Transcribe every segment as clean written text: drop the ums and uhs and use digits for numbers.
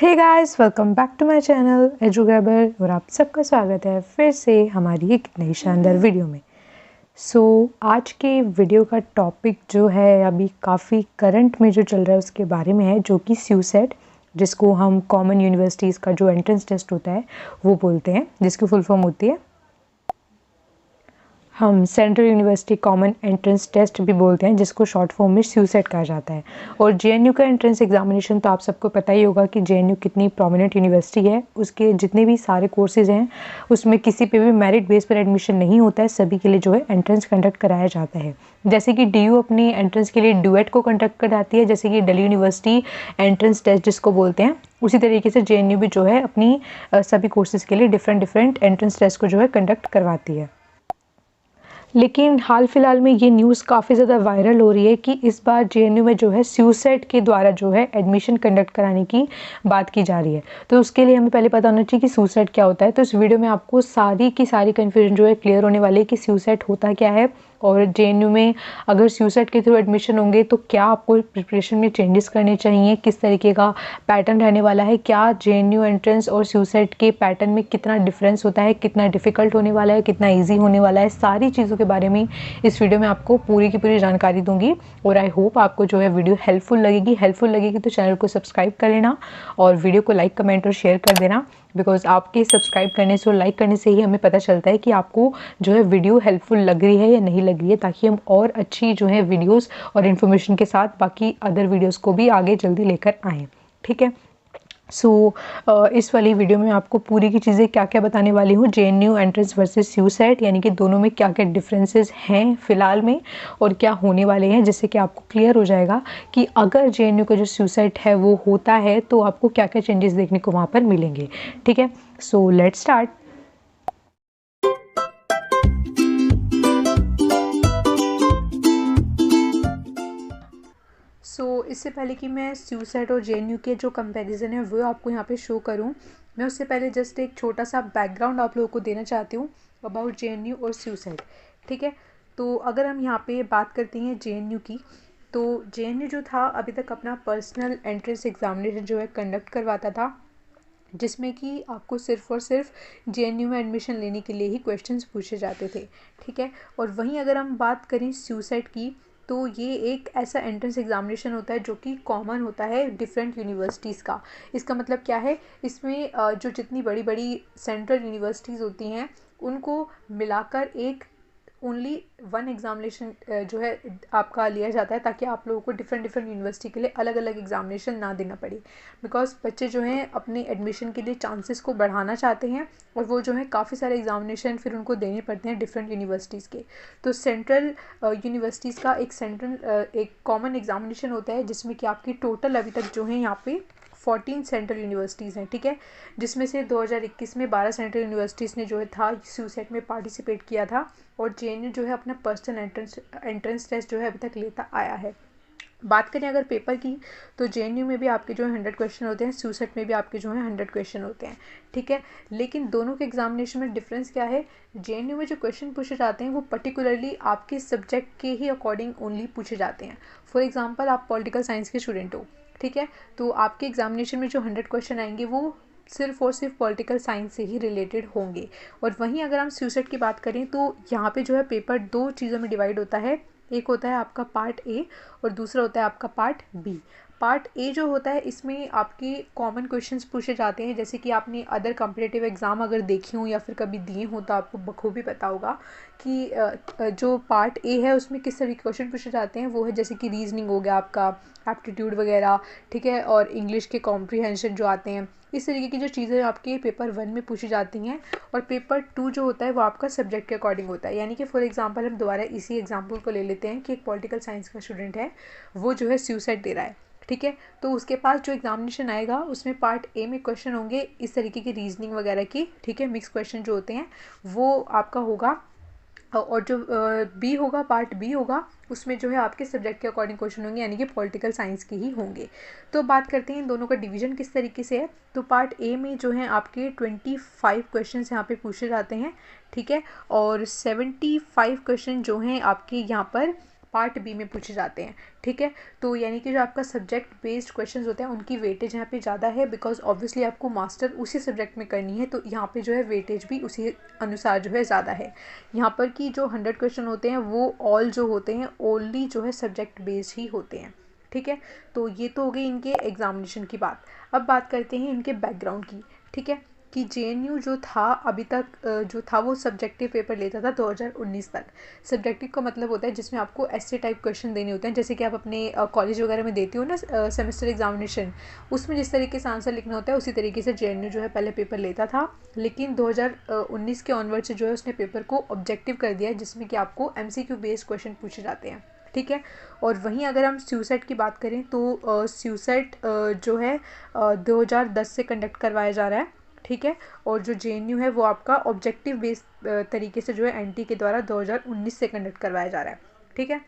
Hey guys, welcome back to my channel एजुगैबर और आप सबका स्वागत है फिर से हमारी एक नई शानदार वीडियो में। आज के वीडियो का टॉपिक जो है अभी काफ़ी करंट में जो चल रहा है उसके बारे में है, जो कि स्यूसेट, जिसको हम कॉमन यूनिवर्सिटीज़ का जो एंट्रेंस टेस्ट होता है वो बोलते हैं, जिसकी फुल फॉर्म होती है हम central university common entrance test भी बोलते हैं, जिसको शॉर्ट फॉर्म में स्यूसेट कहा जाता है। और जेएनयू का एंट्रेंस एग्जामिनेशन तो आप सबको पता ही होगा कि जेएनयू कितनी प्रोमिनेंट यूनिवर्सिटी है। उसके जितने भी सारे कोर्सेज हैं उसमें किसी पे भी मेरिट बेस पर एडमिशन नहीं होता है, सभी के लिए जो है एंट्रेंस कंडक्ट कराया जाता है। जैसे कि डीयू अपनी एंट्रेंस के लिए डुएट को कंडक्ट कराती है, जैसे कि दिल्ली यूनिवर्सिटी एंट्रेंस टेस्ट जिसको बोलते हैं, उसी तरीके से जेएनयू भी जो है अपनी सभी कोर्सेज के लिए डिफरेंट एंट्रेंस टेस्ट को जो है कंडक्ट करवाती है। लेकिन हाल फिलहाल में ये न्यूज़ काफ़ी ज़्यादा वायरल हो रही है कि इस बार जेएनयू में जो है स्यूसेट के द्वारा जो है एडमिशन कंडक्ट कराने की बात की जा रही है। तो उसके लिए हमें पहले पता होना चाहिए कि स्यूसेट क्या होता है। तो इस वीडियो में आपको सारी की सारी कन्फ्यूजन जो है क्लियर होने वाली है कि स्यूसेट होता क्या है, और जेएनयू में अगर स्यूसेट के थ्रू एडमिशन होंगे तो क्या आपको प्रिपरेशन में चेंजेस करने चाहिए, किस तरीके का पैटर्न रहने वाला है, क्या जेएनयू एंट्रेंस और स्यूसेट के पैटर्न में कितना डिफरेंस होता है, कितना डिफिकल्ट होने वाला है, कितना ईजी होने वाला है, सारी चीज़ों के बारे में इस वीडियो में आपको पूरी की पूरी जानकारी दूंगी। और आई होप आपको जो है वीडियो हेल्पफुल लगेगी तो चैनल को सब्सक्राइब कर लेना और वीडियो को लाइक, कमेंट और शेयर कर देना, बिकॉज आपके सब्सक्राइब करने से और लाइक करने से ही हमें पता चलता है कि आपको जो है वीडियो हेल्पफुल लग रही है या नहीं लग रही है, ताकि हम और अच्छी जो है वीडियोस और इन्फॉर्मेशन के साथ बाकी अदर वीडियोस को भी आगे जल्दी लेकर आएँ। ठीक है। इस वाली वीडियो में आपको पूरी की चीज़ें क्या क्या बताने वाली हूँ, जेएनयू एंट्रेंस वर्सेस स्यूसेट, यानी कि दोनों में क्या क्या डिफरेंसेस हैं फ़िलहाल में और क्या होने वाले हैं, जिससे कि आपको क्लियर हो जाएगा कि अगर जेएनयू का जो स्यूसेट है वो होता है तो आपको क्या क्या चेंजेस देखने को वहाँ पर मिलेंगे। ठीक है, सो लेट्स स्टार्ट। इससे पहले कि मैं स्यूसेट और जेएनयू के जो कंपैरिजन है वो आपको यहाँ पे शो करूँ, मैं उससे पहले जस्ट एक छोटा सा बैकग्राउंड आप लोगों को देना चाहती हूँ अबाउट जेएनयू और स्यूसेट। ठीक है, तो अगर हम यहाँ पे बात करते हैं जेएनयू की, तो जेएनयू जो था अभी तक अपना पर्सनल एंट्रेंस एग्जामिनेशन जो है कंडक्ट करवाता था, जिसमें कि आपको सिर्फ और सिर्फ जेएनयू में एडमिशन लेने के लिए ही क्वेश्चंस पूछे जाते थे। ठीक है, और वहीं अगर हम बात करें स्यूसेट की, तो ये एक ऐसा एंट्रेंस एग्जामिनेशन होता है जो कि कॉमन होता है डिफरेंट यूनिवर्सिटीज़ का। इसका मतलब क्या है, इसमें जो जितनी बड़ी बड़ी सेंट्रल यूनिवर्सिटीज़ होती हैं उनको मिलाकर एक ओनली वन एग्जामिनेशन जो है आपका लिया जाता है, ताकि आप लोगों को डिफरेंट यूनिवर्सिटी के लिए अलग अलग एग्जामिनेशन ना देना पड़े। बिकॉज बच्चे जो हैं अपने एडमिशन के लिए चांसेस को बढ़ाना चाहते हैं और वो जो है काफ़ी सारे एग्जामिनेशन फिर उनको देने पड़ते हैं डिफरेंट यूनिवर्सिटीज़ के। तो सेंट्रल यूनिवर्सिटीज़ का एक कॉमन एग्जामिनेशन होता है, जिसमें कि आपकी टोटल अभी तक जो है यहाँ पे 14 सेंट्रल यूनिवर्सिटीज़ हैं। ठीक है, जिसमें से 2021 में 12 सेंट्रल यूनिवर्सिटीज़ ने जो है था स्यूसेट में पार्टिसिपेट किया था, और जेएनयू जो है अपना पर्सनल एंट्रेंस टेस्ट जो है अभी तक लेता आया है। बात करें अगर पेपर की, तो जेएनयू में भी आपके जो है 100 क्वेश्चन होते हैं, स्यूसेट में भी आपके जो है 100 क्वेश्चन होते हैं। ठीक है, लेकिन दोनों के एग्जामिनेशन में डिफरेंस क्या है, जेएनयू में जो क्वेश्चन पूछे जाते हैं वो पर्टिकुलरली आपके सब्जेक्ट के ही अकॉर्डिंग ओनली पूछे जाते हैं। फॉर एग्जाम्पल, आप पॉलिटिकल साइंस के स्टूडेंट हो, ठीक है, तो आपके एग्जामिनेशन में जो 100 क्वेश्चन आएंगे वो सिर्फ और सिर्फ पॉलिटिकल साइंस से ही रिलेटेड होंगे। और वहीं अगर हम स्यूसेट की बात करें, तो यहाँ पे जो है पेपर दो चीज़ों में डिवाइड होता है। एक होता है आपका पार्ट ए और दूसरा होता है आपका पार्ट बी। पार्ट ए जो होता है, इसमें आपके कॉमन क्वेश्चंस पूछे जाते हैं, जैसे कि आपने अदर कॉम्पिटिटिव एग्ज़ाम अगर देखे हों या फिर कभी दिए हों तो आपको बखूबी पता होगा कि जो पार्ट ए है उसमें किस तरह के क्वेश्चन पूछे जाते हैं। वो है जैसे कि रीजनिंग हो गया आपका, एप्टीट्यूड वगैरह, ठीक है, और इंग्लिश के कॉम्प्रीहेंशन जो आते हैं, इस तरीके की जो चीज़ें आपके पेपर 1 में पूछी जाती हैं। और पेपर 2 जो होता है वो आपका सब्जेक्ट के अकॉर्डिंग होता है। यानी कि फॉर एग्जांपल हम दोबारा इसी एग्जांपल को ले लेते हैं कि एक पॉलिटिकल साइंस का स्टूडेंट है, वो जो है स्यूसेट दे रहा है। ठीक है, तो उसके पास जो एग्जामिनेशन आएगा उसमें पार्ट ए में क्वेश्चन होंगे इस तरीके की रीजनिंग वगैरह की। ठीक है, मिक्स क्वेश्चन जो होते हैं वो आपका होगा। और जो बी होगा, पार्ट बी होगा, उसमें जो है आपके सब्जेक्ट के अकॉर्डिंग क्वेश्चन होंगे, यानी कि पॉलिटिकल साइंस के ही होंगे। तो बात करते हैं इन दोनों का डिवीजन किस तरीके से है। तो पार्ट ए में जो है आपके 25 क्वेश्चन यहाँ पे पूछे जाते हैं। ठीक है, और 75 क्वेश्चन जो हैं आपके यहाँ पर पार्ट बी में पूछे जाते हैं। ठीक है, तो यानी कि जो आपका सब्जेक्ट बेस्ड क्वेश्चंस होते हैं उनकी वेटेज यहाँ पे ज़्यादा है, बिकॉज ऑब्वियसली आपको मास्टर उसी सब्जेक्ट में करनी है, तो यहाँ पे जो है वेटेज भी उसी अनुसार जो है ज़्यादा है। यहाँ पर कि जो 100 क्वेश्चन होते हैं वो ऑल जो होते हैं ओनली जो है सब्जेक्ट बेस्ड ही होते हैं। ठीक है, तो ये तो हो गई इनके एग्जामिनेशन की बात। अब बात करते हैं इनके बैकग्राउंड की। ठीक है, कि JNU जो था अभी तक जो था वो सब्जेक्टिव पेपर लेता था 2019 तक। सब्जेक्टिव का मतलब होता है जिसमें आपको ऐसे टाइप क्वेश्चन देने होते हैं जैसे कि आप अपने कॉलेज वगैरह में देती हो ना सेमेस्टर एग्जामिनेशन, उसमें जिस तरीके से आंसर लिखना होता है उसी तरीके से JNU जो है पहले पेपर लेता था। लेकिन 2019 के ऑनवर्ड से जो है उसने पेपर को ऑब्जेक्टिव कर दिया है, जिसमें कि आपको MCQ बेस्ड क्वेश्चन पूछे जाते हैं। ठीक है, और वहीं अगर हम स्यूसेट की बात करें तो स्यूसेट जो है 2010 से कंडक्ट करवाया जा रहा है। ठीक है, और जो JNU है वो आपका ऑब्जेक्टिव बेस्ड तरीके से जो है NT के द्वारा 2019 से कंडक्ट करवाया जा रहा है। ठीक है,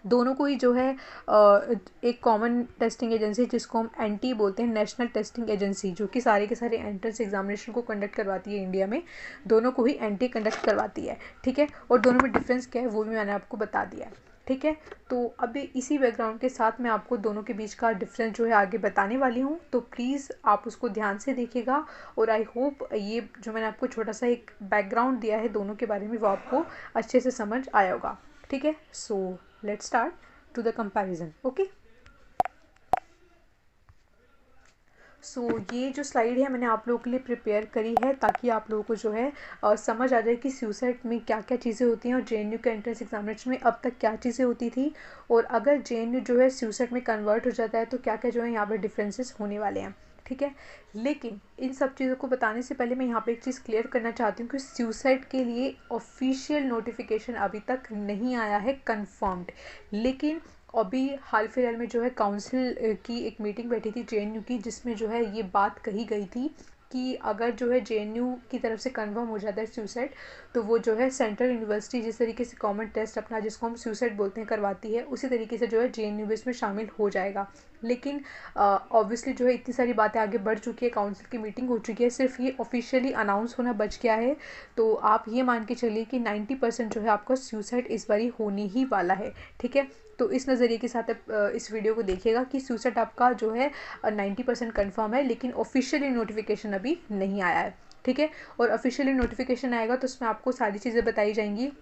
दोनों को ही जो है एक कॉमन टेस्टिंग एजेंसी जिसको हम NT बोलते हैं, नेशनल टेस्टिंग एजेंसी, जो कि सारे के सारे एंट्रेंस एग्जामिनेशन को कंडक्ट करवाती है इंडिया में, दोनों को ही NT कंडक्ट करवाती है। ठीक है, और दोनों में डिफरेंस क्या है वो भी मैंने आपको बता दिया है। ठीक है, तो अभी इसी बैकग्राउंड के साथ मैं आपको दोनों के बीच का डिफरेंस जो है आगे बताने वाली हूँ, तो प्लीज़ आप उसको ध्यान से देखिएगा। और आई होप ये जो मैंने आपको छोटा सा एक बैकग्राउंड दिया है दोनों के बारे में वो आपको अच्छे से समझ आया होगा। ठीक है, so let's start to the comparison. Okay, so ये जो स्लाइड है मैंने आप लोगों के लिए प्रिपेयर करी है ताकि आप लोगों को जो है समझ आ जाए कि स्यूसेट में क्या क्या चीज़ें होती हैं और JNU के एंट्रेंस एग्जामिनेशन में अब तक क्या चीज़ें होती थी, और अगर JNU जो है स्यूसेट में कन्वर्ट हो जाता है तो क्या क्या जो है यहाँ पर डिफरेंसेस होने वाले हैं। ठीक है, लेकिन इन सब चीज़ों को बताने से पहले मैं यहाँ पे एक चीज़ क्लियर करना चाहती हूँ कि स्यूसेट के लिए ऑफिशियल नोटिफिकेशन अभी तक नहीं आया है कंफर्म्ड। लेकिन अभी हाल फिलहाल में जो है काउंसिल की एक मीटिंग बैठी थी JNU की, जिसमें जो है ये बात कही गई थी कि अगर जो है JNU की तरफ से कंफर्म हो जाता है स्यूसेट, तो वो जो है सेंट्रल यूनिवर्सिटी जिस तरीके से कॉमन टेस्ट अपना जिसको हम स्यूसेट बोलते हैं करवाती है, उसी तरीके से जो है JNU भी इसमें शामिल हो जाएगा। लेकिन ऑब्वियसली जो है इतनी सारी बातें आगे बढ़ चुकी है, काउंसिल की मीटिंग हो चुकी है, सिर्फ ये ऑफिशियली अनाउंस होना बच गया है। तो आप ये मान के चलिए कि 90% जो है आपका स्यूसेट इस बारी होने ही वाला है। ठीक है, तो इस नज़रिए के साथ आप इस वीडियो को देखिएगा कि स्यूसेट आपका जो है 90% कन्फर्म है, लेकिन ऑफिशियली नोटिफिकेशन अभी नहीं आया है। ठीक है, और ऑफिशियली नोटिफिकेशन आएगा तो उसमें आपको सारी चीज़ें बताई जाएंगी,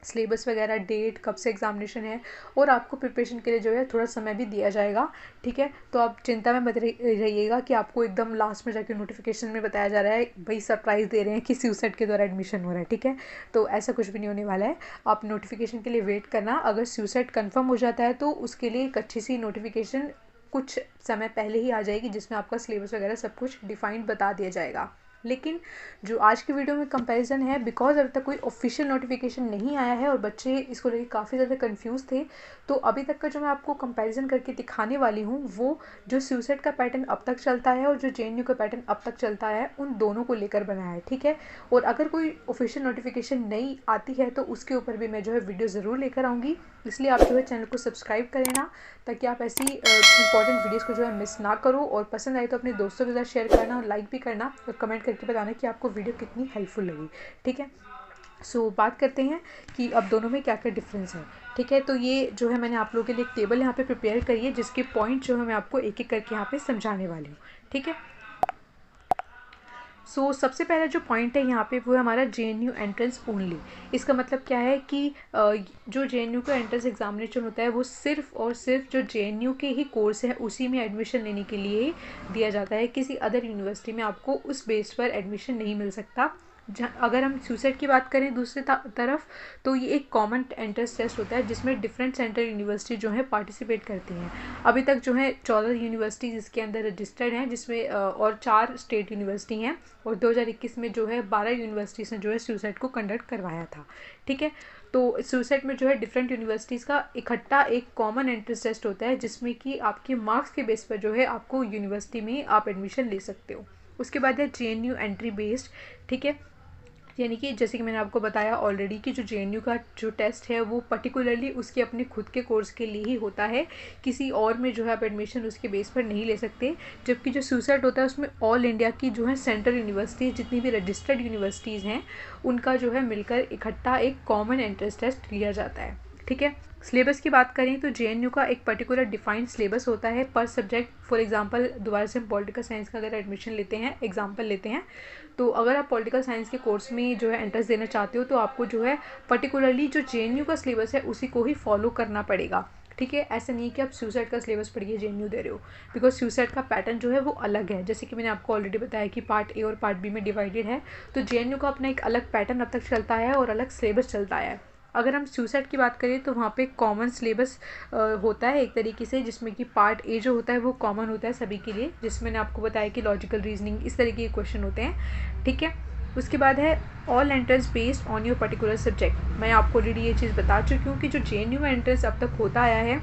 सिलेबस वगैरह, डेट, कब से एग्जामिनेशन है, और आपको प्रिपरेशन के लिए जो है थोड़ा समय भी दिया जाएगा। ठीक है, तो आप चिंता में मत रहिएगा कि आपको एकदम लास्ट में जाके नोटिफिकेशन में बताया जा रहा है, भाई सरप्राइज़ दे रहे हैं कि स्यूसेट के द्वारा एडमिशन हो रहा है। ठीक है, तो ऐसा कुछ भी नहीं होने वाला है। आप नोटिफिकेशन के लिए वेट करना, अगर स्यूसेट कन्फर्म हो जाता है तो उसके लिए एक अच्छी सी नोटिफिकेशन कुछ समय पहले ही आ जाएगी, जिसमें आपका सिलेबस वगैरह सब कुछ डिफाइंड बता दिया जाएगा। लेकिन जो आज की वीडियो में कंपैरिजन है, बिकॉज अभी तक कोई ऑफिशियल नोटिफिकेशन नहीं आया है और बच्चे इसको लेकर काफ़ी ज़्यादा कंफ्यूज थे, तो अभी तक का जो मैं आपको कंपैरिजन करके दिखाने वाली हूँ वो जो स्यूसेट का पैटर्न अब तक चलता है और जो JNU का पैटर्न अब तक चलता है उन दोनों को लेकर बनाया है। ठीक है, और अगर कोई ऑफिशियल नोटिफिकेशन नहीं आती है तो उसके ऊपर भी मैं जो है वीडियो ज़रूर लेकर आऊँगी, इसलिए आप जो है चैनल को सब्सक्राइब कर लेना ताकि आप ऐसी इंपॉर्टेंट वीडियोस को जो है मिस ना करो, और पसंद आए तो अपने दोस्तों के साथ शेयर करना और लाइक भी करना और कमेंट करके बताना कि आपको वीडियो कितनी हेल्पफुल लगी। ठीक है, सो बात करते हैं कि अब दोनों में क्या क्या डिफरेंस है। ठीक है, तो ये जो है मैंने आप लोगों के लिए एक टेबल यहाँ पे प्रिपेयर करी है जिसके पॉइंट जो है मैं आपको एक एक करके यहाँ पे समझाने वाली हूँ। ठीक है, सो सबसे पहला जो पॉइंट है यहाँ पे वो है हमारा JNU एंट्रेंस ओनली। इसका मतलब क्या है कि जो JNU का एंट्रेंस एग्जामिनेशन होता है वो सिर्फ और सिर्फ जो JNU के ही कोर्स है उसी में एडमिशन लेने के लिए दिया जाता है। किसी अदर यूनिवर्सिटी में आपको उस बेस पर एडमिशन नहीं मिल सकता। अगर हम स्यूसेट की बात करें दूसरी तरफ, तो ये एक कॉमन एंट्रेंस टेस्ट होता है जिसमें डिफरेंट सेंट्रल यूनिवर्सिटी जो है पार्टिसिपेट करती हैं। अभी तक जो है 14 यूनिवर्सिटीज इसके अंदर रजिस्टर्ड हैं, जिसमें और 4 स्टेट यूनिवर्सिटी हैं, और 2021 में जो है 12 यूनिवर्सिटीज़ ने जो है स्यूसेट को कंडक्ट करवाया था। ठीक है, तो स्यूसेट में जो है डिफरेंट यूनिवर्सिटीज़ का इकट्ठा एक कॉमन एंट्रेंस टेस्ट होता है जिसमें कि आपके मार्क्स के बेस पर जो है आपको यूनिवर्सिटी में आप एडमिशन ले सकते हो। उसके बाद है JNU एंट्री बेस्ड। ठीक है, यानी कि जैसे कि मैंने आपको बताया ऑलरेडी कि जो JNU का जो टेस्ट है वो पर्टिकुलरली उसके अपने खुद के कोर्स के लिए ही होता है, किसी और में जो है आप एडमिशन उसके बेस पर नहीं ले सकते। जबकि जो स्यूसेट होता है उसमें ऑल इंडिया की जो है सेंट्रल यूनिवर्सिटीज़ जितनी भी रजिस्टर्ड यूनिवर्सिटीज़ हैं उनका जो है मिलकर इकट्ठा एक कॉमन एंट्रेंस टेस्ट लिया जाता है। ठीक है। सिलेबस की बात करें तो जेएनयू का एक पर्टिकुलर डिफाइंड सिलेबस होता है पर सब्जेक्ट। फॉर एग्जांपल दोबारा से हम पॉलिटिकल साइंस का अगर एडमिशन लेते हैं, एग्जांपल लेते हैं, तो अगर आप पॉलिटिकल साइंस के कोर्स में जो है एंट्रेंस देना चाहते हो तो आपको जो है पर्टिकुलरली जो जेएनयू का सिलेबस है उसी को ही फॉलो करना पड़ेगा। ठीक है, ऐसा नहीं है कि आप स्यूसेट का सिलेबस पढ़िए जेएनयू दे रहे हो, बिकॉज स्यूसेट का पैटर्न जो है वो अलग है। जैसे कि मैंने आपको ऑलरेडी बताया कि पार्ट ए और पार्ट बी में डिवाइडेड है, तो जेएनयू का अपना एक अलग पैटर्न अब तक चलता है और अलग सिलेबस चलता है। अगर हम स्यूसेट की बात करें तो वहाँ पे कॉमन सिलेबस होता है एक तरीके से, जिसमें कि पार्ट ए जो होता है वो कॉमन होता है सभी के लिए, जिसमें मैंने आपको बताया कि लॉजिकल रीजनिंग इस तरीके के क्वेश्चन होते हैं। ठीक है, उसके बाद है all entrance based on your particular subject. मैं आपको ऑलरेडी ये चीज़ बता चुकी हूँ कि जो जेएनयू में एंट्रेंस अब तक होता आया है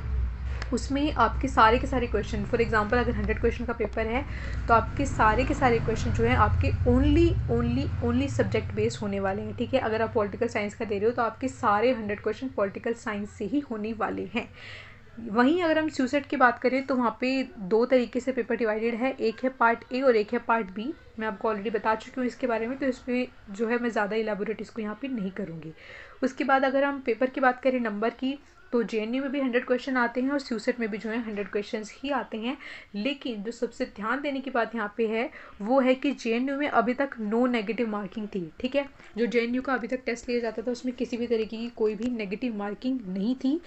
उसमें आपके सारे के सारे क्वेश्चन, फॉर एग्जांपल अगर 100 क्वेश्चन का पेपर है तो आपके सारे के सारे क्वेश्चन जो है आपके ओनली सब्जेक्ट बेस्ड होने वाले हैं। ठीक है, अगर आप पॉलिटिकल साइंस का दे रहे हो तो आपके सारे 100 क्वेश्चन पॉलिटिकल साइंस से ही होने वाले हैं। वहीं अगर हम स्यूसेट की बात करें तो वहाँ पे 2 तरीके से पेपर डिवाइडेड है, एक है पार्ट ए और एक है पार्ट बी। मैं आपको ऑलरेडी बता चुकी हूँ इसके बारे में, तो इसमें जो है मैं ज़्यादा इलेबोरेट इसको यहाँ पे नहीं करूँगी। उसके बाद अगर हम पेपर की बात करें नंबर की, तो जेएनयू में भी 100 क्वेश्चन आते हैं और स्यूसेट में भी जो है 100 क्वेश्चन ही आते हैं। लेकिन जो सबसे ध्यान देने की बात यहाँ पे है वो है कि जेएनयू में अभी तक नो नेगेटिव मार्किंग थी। ठीक है, जो जेएनयू का अभी तक टेस्ट लिया जाता था उसमें किसी भी तरीके की कोई भी नेगेटिव मार्किंग नहीं थी।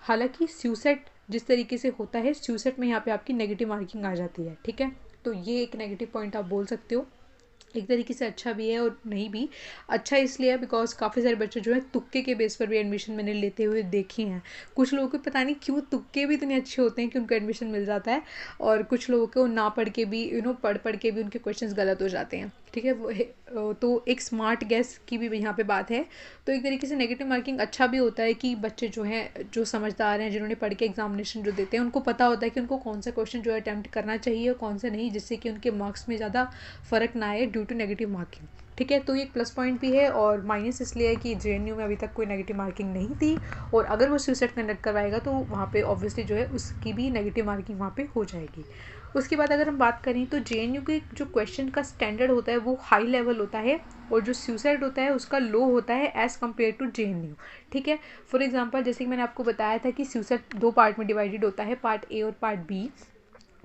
हालांकि स्यूसेट जिस तरीके से होता है, स्यूसेट में यहाँ पे आपकी नेगेटिव मार्किंग आ जाती है। ठीक है, तो ये एक नेगेटिव पॉइंट आप बोल सकते हो। एक तरीके से अच्छा भी है और नहीं भी। अच्छा इसलिए है बिकॉज काफ़ी सारे बच्चे जो है तुक्के के बेस पर भी एडमिशन मैंने लेते हुए देखे हैं। कुछ लोगों को पता नहीं क्यों तुक्के भी इतने अच्छे होते हैं कि उनको एडमिशन मिल जाता है, और कुछ लोगों को ना पढ़ के भी पढ़ के भी उनके क्वेश्चंस गलत हो जाते हैं। ठीक है, तो एक स्मार्ट गैस की भी यहाँ पे बात है। तो एक तरीके से नेगेटिव मार्किंग अच्छा भी होता है कि बच्चे जो हैं, जो समझदार हैं, जिन्होंने पढ़ के एग्जामिनेशन जो देते हैं, उनको पता होता है कि उनको कौन सा क्वेश्चन जो है अटैम्प्ट करना चाहिए और कौन सा नहीं, जिससे कि उनके मार्क्स में ज़्यादा फ़र्क ना आए ड्यू टू नेगेटिव मार्किंग। ठीक है, तो ये एक प्लस पॉइंट भी है, और माइनस इसलिए है कि जेएनयू में अभी तक कोई नेगेटिव मार्किंग नहीं थी, और अगर वो स्यूसेट कंडक्ट करवाएगा तो वहाँ पे ऑब्वियसली जो है उसकी भी नेगेटिव मार्किंग वहाँ पे हो जाएगी। उसके बाद अगर हम बात करें तो जेएनयू के जो क्वेश्चन का स्टैंडर्ड होता है वो हाई लेवल होता है, और जो स्यूसेट होता है उसका लो होता है एज़ कम्पेयर टू जेएनयू। ठीक है, फॉर एग्जांपल जैसे कि मैंने आपको बताया था कि स्यूसेट 2 पार्ट में डिवाइडेड होता है, पार्ट ए और पार्ट बी।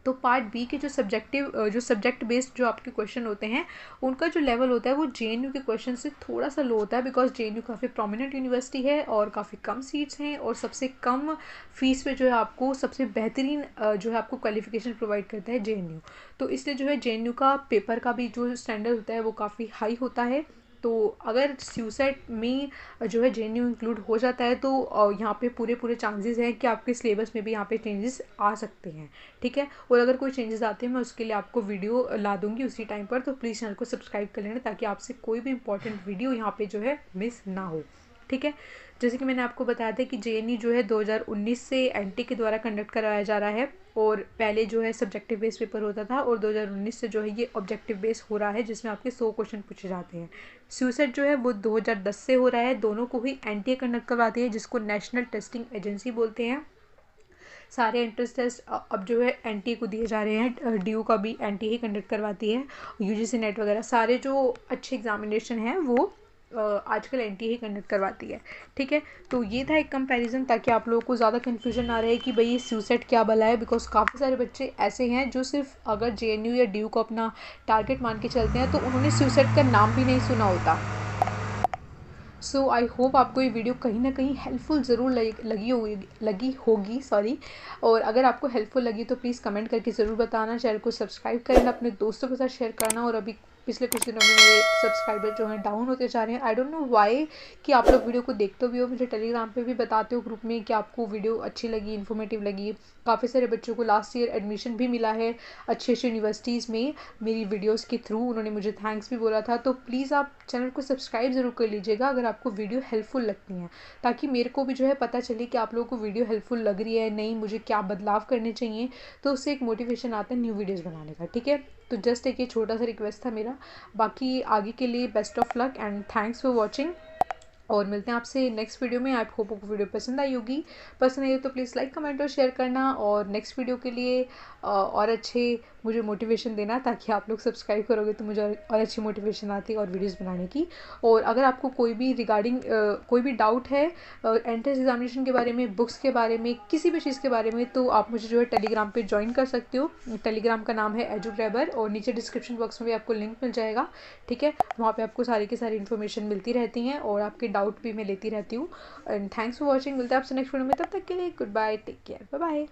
तो पार्ट बी के जो सब्जेक्ट बेस्ड जो आपके क्वेश्चन होते हैं उनका जो लेवल होता है वो जेएनयू के क्वेश्चन से थोड़ा सा लो होता है, बिकॉज जेएनयू काफ़ी प्रोमिनेंट यूनिवर्सिटी है और काफ़ी कम सीट्स हैं और सबसे कम फीस पे जो है आपको सबसे बेहतरीन जो है आपको क्वालिफिकेशन प्रोवाइड करता है जेएनयू। तो इसलिए जो है जेएनयू का पेपर का भी जो स्टैंडर्ड होता है वो काफ़ी हाई होता है। तो अगर स्यूसेट में जो है जेएनयू इंक्लूड हो जाता है तो यहाँ पे पूरे चांसेस हैं कि आपके सिलेबस में भी यहाँ पे चेंजेस आ सकते हैं। ठीक है, और अगर कोई चेंजेस आते हैं मैं उसके लिए आपको वीडियो ला दूँगी उसी टाइम पर, तो प्लीज़ चैनल को सब्सक्राइब कर लेना ताकि आपसे कोई भी इंपॉर्टेंट वीडियो यहाँ पे जो है मिस ना हो। ठीक है, जैसे कि मैंने आपको बताया था कि जेएनयू जो है 2019 से एनटी के द्वारा कंडक्ट कराया जा रहा है, और पहले जो है सब्जेक्टिव बेस्ड पेपर होता था, और 2019 से जो है ये ऑब्जेक्टिव बेस्ड हो रहा है जिसमें आपके 100 क्वेश्चन पूछे जाते हैं। स्यूसेट जो है वो 2010 से हो रहा है, दोनों को ही एनटीए कंडक्ट करवाती है जिसको नेशनल टेस्टिंग एजेंसी बोलते हैं। सारे एंट्रेंस टेस्ट अब जो है एनटीए को दिए जा रहे हैं, डीयू का भी एनटीए ही कंडक्ट करवाती है, यूजीसी नेट वगैरह सारे जो अच्छे एग्जामिनेशन हैं वो आजकल एनटीए ही कंडक्ट करवाती है। ठीक है, तो ये था एक कंपैरिजन ताकि आप लोगों को ज़्यादा कन्फ्यूजन ना रहे कि भाई ये स्यूसेट क्या भला है, बिकॉज काफ़ी सारे बच्चे ऐसे हैं जो सिर्फ अगर जेएनयू या डीयू को अपना टारगेट मान के चलते हैं तो उन्होंने स्यूसेट का नाम भी नहीं सुना होता। सो आई होप आपको ये वीडियो कहीं ना कहीं हेल्पफुल ज़रूर लगी होगी सॉरी। और अगर आपको हेल्पफुल लगी तो प्लीज़ कमेंट करके ज़रूर बताना, चैनल को सब्सक्राइब करना, अपने दोस्तों के साथ शेयर करना। और अभी पिछले कुछ दिनों में मेरे सब्सक्राइबर जो हैं डाउन होते जा रहे हैं, आई डोंट नो वाई, कि आप लोग वीडियो को देखते भी हो, मुझे टेलीग्राम पे भी बताते हो ग्रुप में कि आपको वीडियो अच्छी लगी, इन्फॉर्मेटिव लगी। काफ़ी सारे बच्चों को लास्ट ईयर एडमिशन भी मिला है अच्छी यूनिवर्सिटीज़ में मेरी वीडियोज़ के थ्रू, उन्होंने मुझे थैंक्स भी बोला था। तो प्लीज़ आप चैनल को सब्सक्राइब ज़रूर कर लीजिएगा अगर आपको वीडियो हेल्पफुल लगती हैं, ताकि मेरे को भी जो है पता चले कि आप लोगों को वीडियो हेल्पफुल लग रही है नहीं, मुझे क्या बदलाव करने चाहिए, तो उससे एक मोटिवेशन आता है न्यू वीडियोज़ बनाने का। ठीक है, तो जस्ट एक ये छोटा सा रिक्वेस्ट था मेरा, बाकी आगे के लिए best of luck and thanks for watching. और मिलते हैं आपसे नेक्स्ट वीडियो में। आई होप आपको वीडियो पसंद आई होगी। पसंद आई हो तो प्लीज़ लाइक कमेंट और शेयर करना, और नेक्स्ट वीडियो के लिए और अच्छे मुझे मोटिवेशन देना, ताकि आप लोग सब्सक्राइब करोगे तो मुझे और अच्छी मोटिवेशन आती है और वीडियोस बनाने की। और अगर आपको कोई भी रिगार्डिंग कोई भी डाउट है एंट्रेंस एग्जामिनेशन के बारे में, बुक्स के बारे में, किसी भी चीज़ के बारे में, तो आप मुझे जो है टेलीग्राम पे ज्वाइन कर सकते हो। टेलीग्राम का नाम है एजुग्राइबर, और नीचे डिस्क्रिप्शन बॉक्स में भी आपको लिंक मिल जाएगा। ठीक है, वहाँ पे आपको सारी की सारी इन्फॉर्मेशन मिलती रहती हैं, और आपके डाउट भी मैं लेती रहती हूँ। And thanks for watching. मिलते हैं आपसे नेक्स्ट वीडियो में, तब तक के लिए good bye, take care, bye bye.